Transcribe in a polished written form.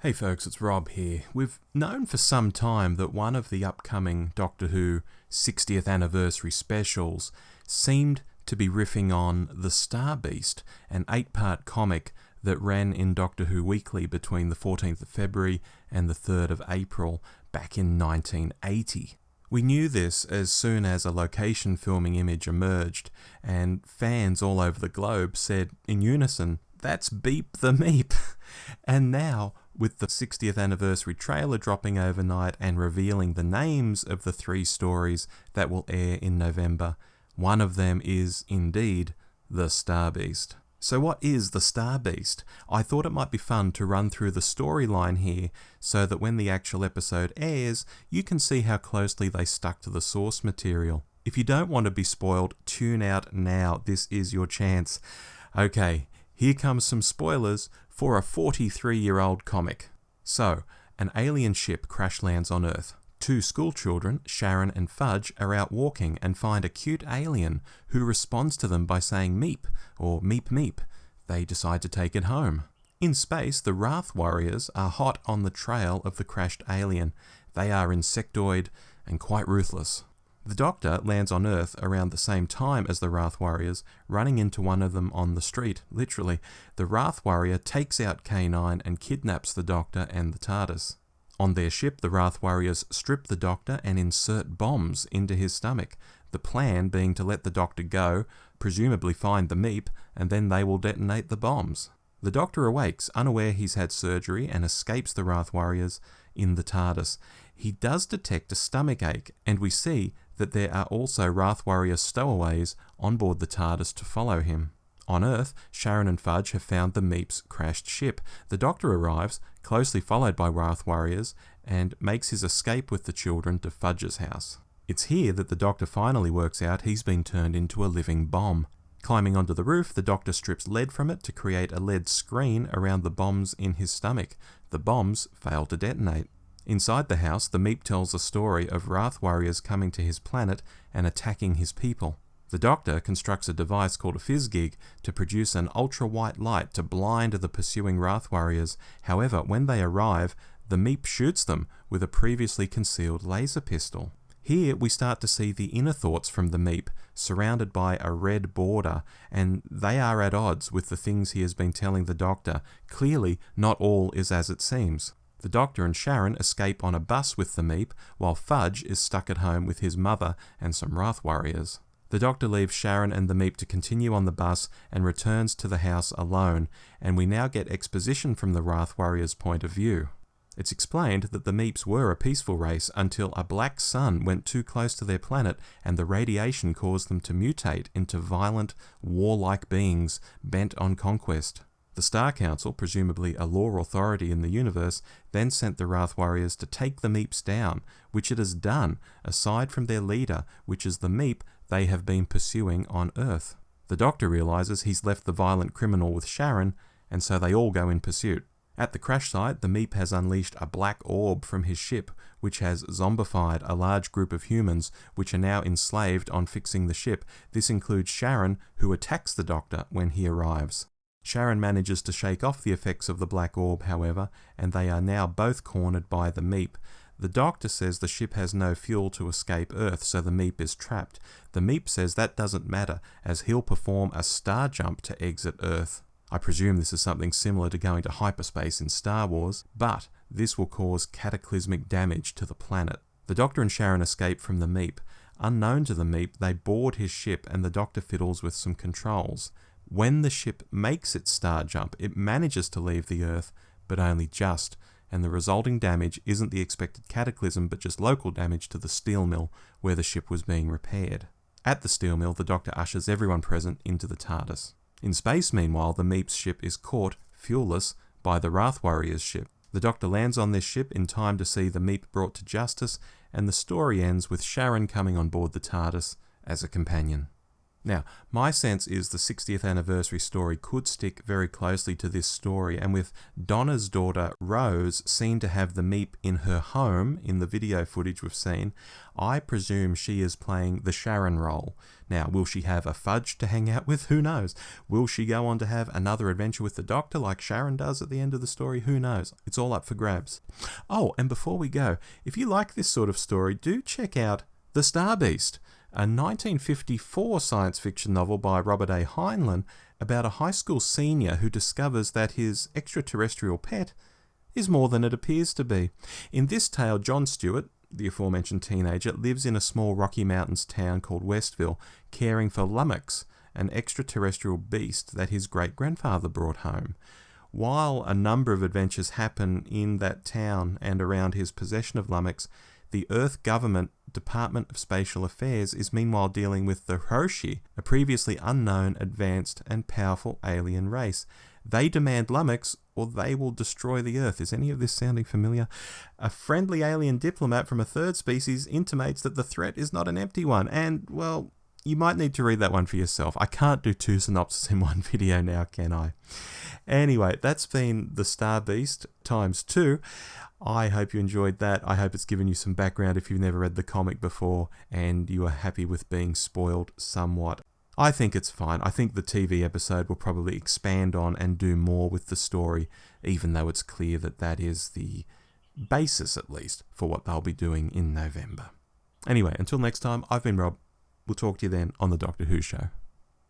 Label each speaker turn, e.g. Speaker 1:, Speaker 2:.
Speaker 1: Hey folks, it's Rob here. We've known for some time that one of the upcoming Doctor Who 60th anniversary specials seemed to be riffing on The Star Beast, an 8-part comic that ran in Doctor Who Weekly between the 14th of February and the 3rd of April back in 1980. We knew this as soon as a location filming image emerged, and fans all over the globe said in unison, "That's Beep the Meep." And now, with the 60th anniversary trailer dropping overnight and revealing the names of the 3 stories that will air in November, one of them is indeed The Star Beast. So what is The Star Beast? I thought it might be fun to run through the storyline here so that when the actual episode airs, you can see how closely they stuck to the source material. If you don't want to be spoiled, tune out now. This is your chance. Okay, here comes some spoilers for a 43-year-old comic. So, an alien ship crash lands on Earth. 2 schoolchildren, Sharon and Fudge, are out walking and find a cute alien who responds to them by saying meep or meep meep. They decide to take it home. In space, the Wrath Warriors are hot on the trail of the crashed alien. They are insectoid and quite ruthless. The Doctor lands on Earth around the same time as the Wrath Warriors, running into one of them on the street, literally. The Wrath Warrior takes out K9 and kidnaps the Doctor and the TARDIS. On their ship, the Wrath Warriors strip the Doctor and insert bombs into his stomach, the plan being to let the Doctor go, presumably find the Meep, and then they will detonate the bombs. The Doctor awakes, unaware he's had surgery, and escapes the Wrath Warriors in the TARDIS. He does detect a stomach ache, and we see that there are also Wrath Warrior stowaways on board the TARDIS to follow him. On Earth, Sharon and Fudge have found the Meep's crashed ship. The Doctor arrives, closely followed by Wrath Warriors, and makes his escape with the children to Fudge's house. It's here that the Doctor finally works out he's been turned into a living bomb. Climbing onto the roof, the Doctor strips lead from it to create a lead screen around the bombs in his stomach. The bombs fail to detonate. Inside the house, the Meep tells a story of Wrath Warriors coming to his planet and attacking his people. The Doctor constructs a device called a Fizzgig to produce an ultra-white light to blind the pursuing Wrath Warriors. However, when they arrive, the Meep shoots them with a previously concealed laser pistol. Here we start to see the inner thoughts from the Meep, surrounded by a red border, and they are at odds with the things he has been telling the Doctor. Clearly, not all is as it seems. The Doctor and Sharon escape on a bus with the Meep, while Fudge is stuck at home with his mother and some Wrath Warriors. The Doctor leaves Sharon and the Meep to continue on the bus and returns to the house alone, and we now get exposition from the Wrath Warriors' point of view. It's explained that the Meeps were a peaceful race until a black sun went too close to their planet and the radiation caused them to mutate into violent, warlike beings bent on conquest. The Star Council, presumably a law authority in the universe, then sent the Wrath Warriors to take the Meeps down, which it has done, aside from their leader, which is the Meep they have been pursuing on Earth. The Doctor realises he's left the violent criminal with Sharon, and so they all go in pursuit. At the crash site, the Meep has unleashed a black orb from his ship, which has zombified a large group of humans, which are now enslaved on fixing the ship. This includes Sharon, who attacks the Doctor when he arrives. Sharon manages to shake off the effects of the black orb, however, and they are now both cornered by the Meep. The Doctor says the ship has no fuel to escape Earth, so the Meep is trapped. The Meep says that doesn't matter, as he'll perform a star jump to exit Earth. I presume this is something similar to going to hyperspace in Star Wars, but this will cause cataclysmic damage to the planet. The Doctor and Sharon escape from the Meep. Unknown to the Meep, they board his ship and the Doctor fiddles with some controls. When the ship makes its star jump, it manages to leave the Earth, but only just, and the resulting damage isn't the expected cataclysm, but just local damage to the steel mill where the ship was being repaired. At the steel mill, the Doctor ushers everyone present into the TARDIS. In space, meanwhile, the Meep's ship is caught, fuelless, by the Wrath Warriors' ship. The Doctor lands on this ship in time to see the Meep brought to justice, and the story ends with Sharon coming on board the TARDIS as a companion. Now, my sense is the 60th anniversary story could stick very closely to this story, and with Donna's daughter Rose seen to have the Meep in her home in the video footage we've seen, I presume she is playing the Sharon role. Now, will she have a Fudge to hang out with? Who knows? Will she go on to have another adventure with the Doctor like Sharon does at the end of the story? Who knows? It's all up for grabs. Oh, and before we go, if you like this sort of story, do check out The Star Beast, a 1954 science fiction novel by Robert A. Heinlein about a high school senior who discovers that his extraterrestrial pet is more than it appears to be. In this tale, John Stewart, the aforementioned teenager, lives in a small Rocky Mountains town called Westville, caring for Lummox, an extraterrestrial beast that his great-grandfather brought home. While a number of adventures happen in that town and around his possession of Lummox, the Earth government Department of Spatial Affairs is meanwhile dealing with the Hiroshi, a previously unknown, advanced and powerful alien race. They demand Lummox or they will destroy the Earth. Is any of this sounding familiar? A friendly alien diplomat from a third species intimates that the threat is not an empty one, and, well, you might need to read that one for yourself. I can't do two synopses in one video now, can I? Anyway, that's been The Star Beast ×2. I hope you enjoyed that. I hope it's given you some background if you've never read the comic before and you are happy with being spoiled somewhat. I think it's fine. I think the TV episode will probably expand on and do more with the story, even though it's clear that that is the basis, at least, for what they'll be doing in November. Anyway, until next time, I've been Rob. We'll talk to you then on The Doctor Who Show.